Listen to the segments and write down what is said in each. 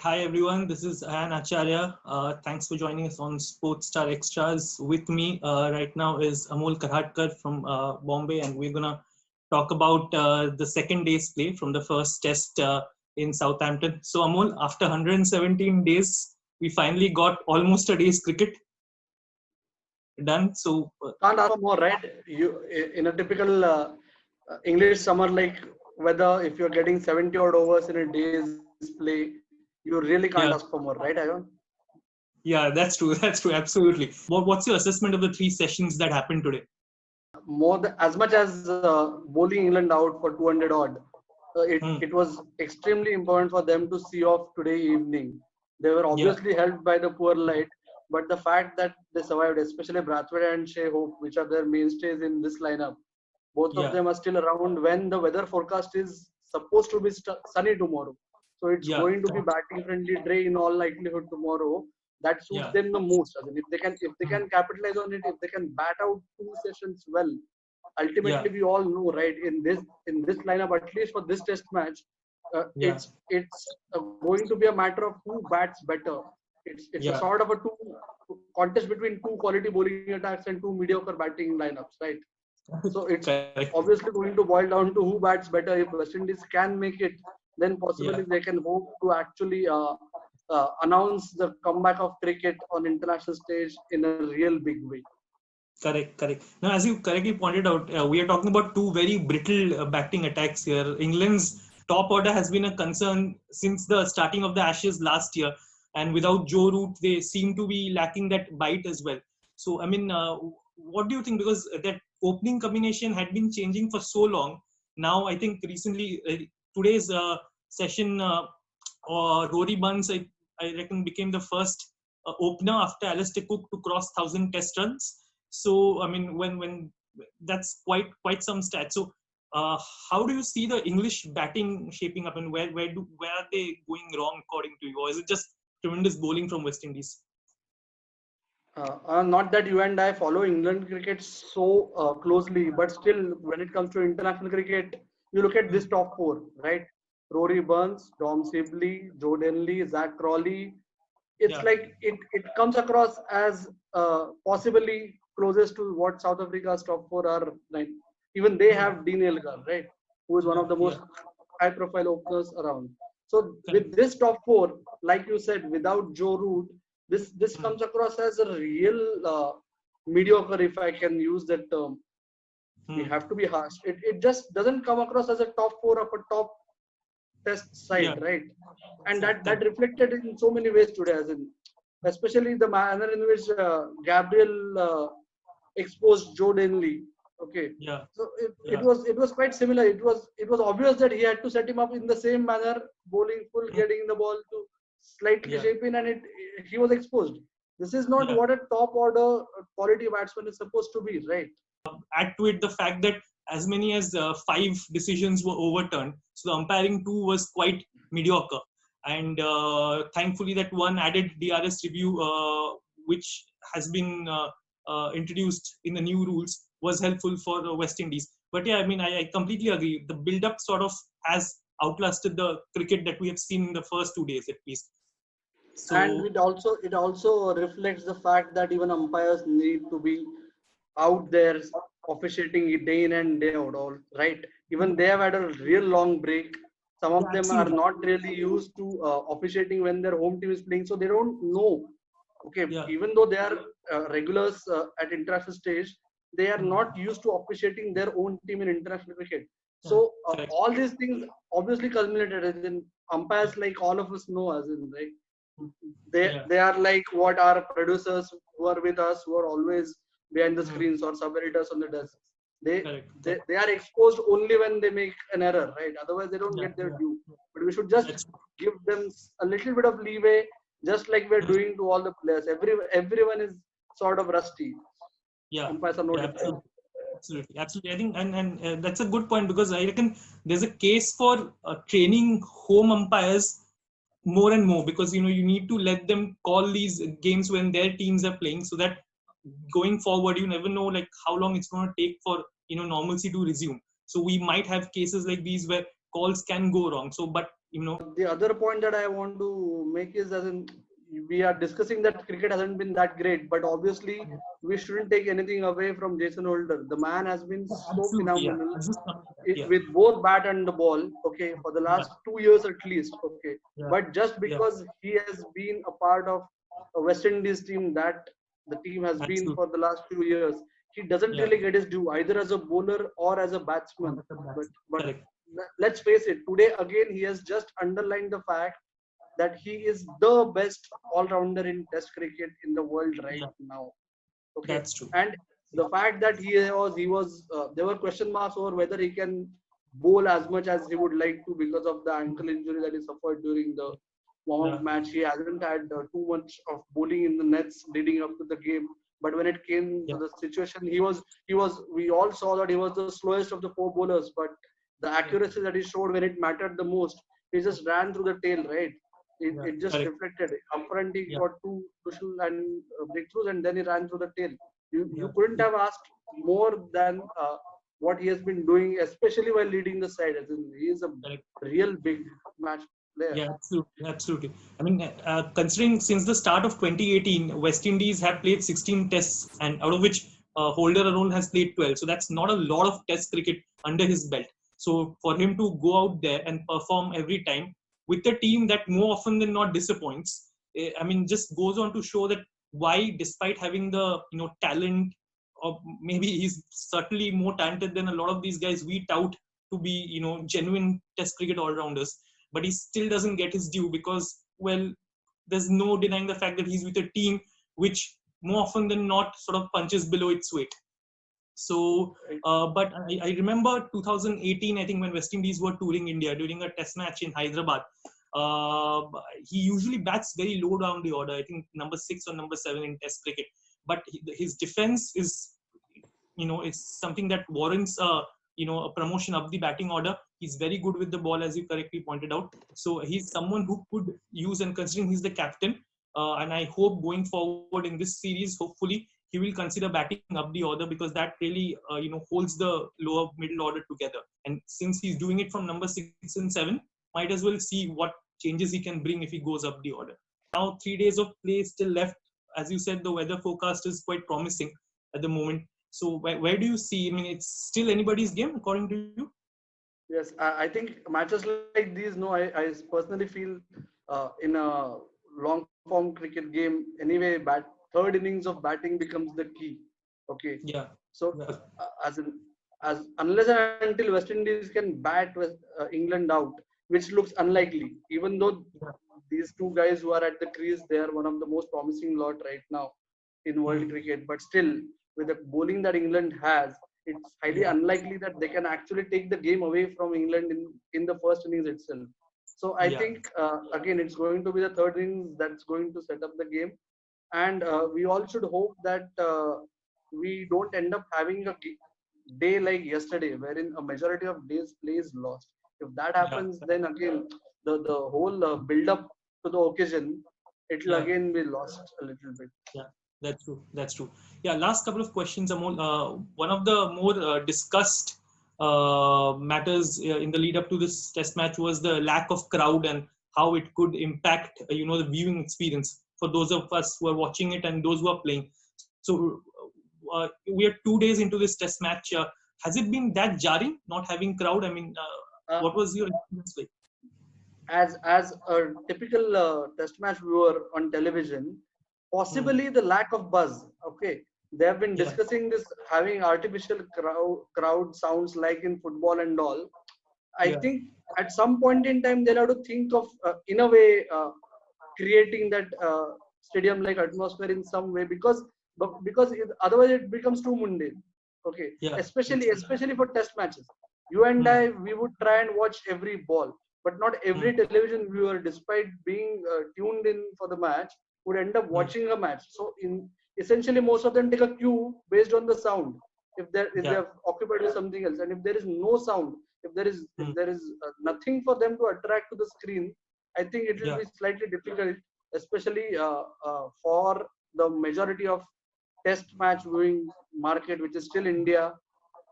Hi everyone, this is Ayan Acharya. Thanks for joining us on Sportstar Extras. With me right now is Amol Karhadkar from Bombay, and we're gonna talk about the second day's play from the first test in Southampton. So Amol, after 117 days, we finally got almost a day's cricket done. So Can't ask for more, right? You in a typical English summer like weather, if you're getting 70 odd overs in a day's play, you really can't ask for yeah, more, right, Ayan? yeah, that's true. That's true. Absolutely. What's your assessment of the three sessions that happened today? More than, as much as bowling England out for 200 odd, Hmm. it was extremely important for them to see off today evening. They were Yeah, obviously helped by the poor light, but the fact that they survived, especially Brathwaite and Shea Hope, which are their mainstays in this lineup, both of yeah, them are still around when the weather forecast is supposed to be sunny tomorrow. So it's yeah, going to be batting friendly day in all likelihood tomorrow. That suits yeah. them the most. I mean, if they Hmm. can capitalize on it, if they can bat out two sessions well, Yeah, ultimately we all know, right? In this lineup, at least for this test match, yeah, it's going to be a matter of who bats better. It's a yeah. sort of a two contest between two quality bowling attacks and two mediocre batting lineups, right? So it's Correct. obviously going to boil down to who bats better. If West Indies can make it, then Yeah, possibly they can hope to actually announce the comeback of cricket on international stage in a real big way. correct, correct. Now, as you correctly pointed out, we are talking about two very brittle batting attacks here. England's top order has been a concern since the starting of the Ashes last year, and without Joe Root, they seem to be lacking that bite as well. So, I mean, what do you think? Because that opening combination had been changing for so long. Now, I think recently, today's session, Rory Burns, I reckon, became the first opener after Alistair Cook to cross 1,000 test runs. So I mean, when that's quite some stats. So uh, how do you see the English batting shaping up, and where are they going wrong according to you, or is it just tremendous bowling from West Indies? Not that you and I follow England cricket so closely, but still, when it comes to international cricket, you look at this Hmm. top four, right? Rory Burns, Dom Sibley, Joe Denley, Zach Crawley. It's Yeah, like it comes across as possibly closest to what South Africa's top four are. Like even they hmm. have Dean Elgar, right? Who is one Yeah, of the yeah, most high-profile openers around. So correct. with this top four, like you said, without Joe Root, this Hmm. comes across as a real mediocre, if I can use that term. We Hmm. have to be harsh. It just doesn't come across as a top four of a top test Yeah, side, right? And that correct. reflected in so many ways today, as in especially the manner in which Gabriel exposed Joe Denley. Okay, Yeah, so it yeah, was it was quite similar. It was obvious that he had to set him up in the same manner, bowling full, hmm. getting the ball to slightly Yeah, shape in, and he was exposed. This is not yeah. what a top order quality batsman is supposed to be, right? Add to it the fact that as many as five decisions were overturned. So the umpiring too was quite mediocre. And thankfully, that one added DRS review, which has been introduced in the new rules, was helpful for the West Indies. But yeah, I mean, I completely agree. The build-up sort of has outlasted the cricket that we have seen in the first 2 days at least. And So it also reflects the fact that even umpires need to be out there officiating it day in and day out, all right? Even they have had a real long break. Some yeah, of them are absolutely. not really used to officiating when their home team is playing, so they don't know. Okay, Yeah. even though they are regulars at international stage, they are Hmm. not used to officiating their own team in international cricket. Yeah. So Correct. all these things obviously culminated in Yeah. umpires, like all of us know, as in, right? they Yeah. they are like what our producers who are with us, who are always behind the Hmm. screens or sub editors on the desk. they, Correct. they Correct. they are exposed only when they make an error, right? Otherwise they don't Yeah. get their Yeah. due. But we should just That's give them a little bit of leeway, just like we're correct. doing to all the players. Everyone is sort of rusty. Yeah. Umpires are no Yeah. different. Absolutely. Absolutely. Absolutely. I think, and that's a good point because I reckon there's a case for training home umpires more and more because you need to let them call these games when their teams are playing so that going forward you never know like how long it's going to take for normalcy to resume. So we might have cases like these where calls can go wrong. So but The other point that I want to make is, as in, we are discussing that cricket hasn't been that great, but obviously we shouldn't take anything away from Jason Holder. The man has been so Absolutely, yeah. phenomenal Yeah, with both bat and the ball. Okay, for the yeah, last 2 years at least. Okay, yeah, but just yeah, because he has been a part of a West Indies team that the team has been absolutely, for the last few years, he doesn't yeah. really get his due either as a bowler or as a batsman. But Correct. let's face it, today again he has just underlined the fact that he is the best all-rounder in Test cricket in the world right Yeah, now. Okay, that's true. and the fact that he was there were question marks over whether he can bowl as much as he would like to because of the ankle injury that he suffered during the warm-up Yeah, match. He hasn't had too much of bowling in the nets leading up to the game. But when it came to yeah, the situation, he was. We all saw that he was the slowest of the four bowlers, but the yeah, accuracy that he showed when it mattered the most, he just ran through the tail, right? it, yeah. it just Correct. reflected. Up front, he Yeah, got two crucial and breakthroughs, and then he ran through the tail. You yeah, couldn't yeah. have asked more than what he has been doing, especially while leading the side. As in, he is a Correct. real big match player. Yeah, absolutely, absolutely. I mean, considering since the start of 2018, West Indies have played 16 tests, and out of which Holder alone has played 12. So that's not a lot of test cricket under his belt. So for him to go out there and perform every time with a team that more often than not disappoints, I mean, just goes on to show that why, despite having the talent, or maybe he's certainly more talented than a lot of these guys we tout to be genuine test cricket all rounders, but he still doesn't get his due because, well, there's no denying the fact that he's with a team which more often than not sort of punches below its weight. So, Right? but I remember 2018, I think, when West Indies were touring India during a test match in Hyderabad. Uh, he usually bats very low down the order, I think number 6 or number 7 in test cricket. But his defense is something that warrants a promotion up the batting order. He's very good with the ball, as you correctly pointed out. So he's someone who could use, and considering he's the captain, and I hope going forward in this series, hopefully he will consider batting up the order, because that really holds the lower middle order together. And since he's doing it from number 6 and 7, might as well see what changes he can bring if he goes up the order. Now 3 days of play still left. As you said, the weather forecast is quite promising at the moment. So where do you see? I mean, it's still anybody's game, according to you? Yes, I think matches like these. No, I personally feel in a long form cricket game, anyway, third innings of batting becomes the key. Okay, Yeah, so yeah, as in, as unless and until West Indies can bat England out, which looks unlikely, even though yeah. these two guys who are at the crease, they are one of the most promising lot right now in world Mm, cricket. But still, with the bowling that England has, it's highly yeah, unlikely that they can actually take the game away from England in the first innings itself. So I yeah, think again it's going to be the third innings that's going to set up the game, and we all should hope that we don't end up having a day like yesterday, wherein a majority of days play is lost. If that yeah, happens, then again the whole build up to the occasion, it'll yeah. again be lost a little bit. Yeah, that's true. That's true. Yeah, last couple of questions, Amol. One of the more discussed matters in the lead up to this test match was the lack of crowd and how it could impact, the viewing experience for those of us who are watching it and those who are playing. So we are 2 days into this test match. Has it been that jarring not having crowd? I mean, Uh, what was your experience like? as a typical test match viewer on television, Mm, possibly the lack of buzz. Okay, they have been yeah, discussing this having artificial crowd sounds like in football and all. I yeah, think at some point in time they'll have to think of in a way creating that stadium like atmosphere in some way, because otherwise it becomes too mundane. Okay, yeah. especially That's true. especially for test matches, you and I, Mm, we would try and watch every ball, but not every mm, television viewer, despite being tuned in for the match, would end up mm, watching a match. So in essentially most of them take a cue based on the sound, if they yeah. have occupied with something else, and if there is no sound, if Mm, there is nothing for them to attract to the screen, I think it will yeah. be slightly difficult, especially for the majority of test match viewing market, which is still India.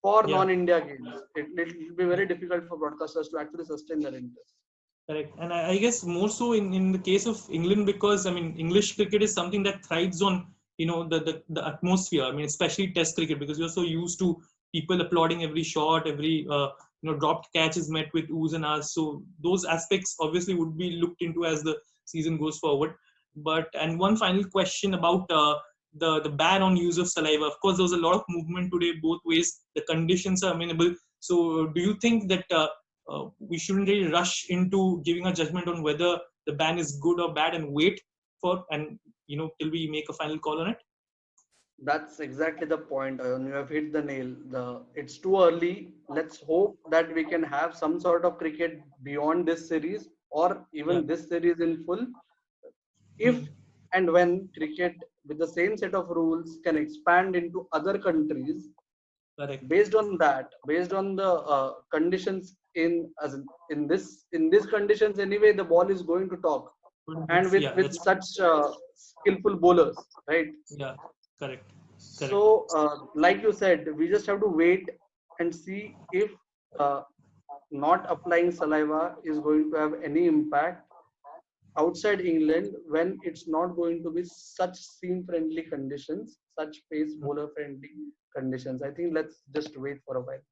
For Yeah. non-India games, it will be very difficult for broadcasters to actually sustain their interest. Correct. And I guess more so in the case of England, because I mean English cricket is something that thrives on, you know, the atmosphere. I mean, especially Test cricket, because you're so used to people applauding every shot, every dropped catch is met with oohs and ahs. So those aspects obviously would be looked into as the season goes forward. But and one final question about the ban on use of saliva. Of course, there was a lot of movement today both ways. The conditions are amenable. So do you think that we shouldn't really rush into giving a judgment on whether the ban is good or bad and wait for and till we make a final call on it? That's exactly the point. You have hit the nail. It's too early. Let's hope that we can have some sort of cricket beyond this series, or Yeah. even this series in full. Hmm. If and when cricket with the same set of rules can expand into other countries, Correct. based on that, based on the conditions in this conditions anyway, the ball is going to talk, and with Yeah, with that's such skillful bowlers, right? yeah, correct, correct. So, like you said, we just have to wait and see if uh, not applying saliva is going to have any impact outside England when it's not going to be such seam friendly conditions, such pace bowler friendly conditions. I think let's just wait for a while.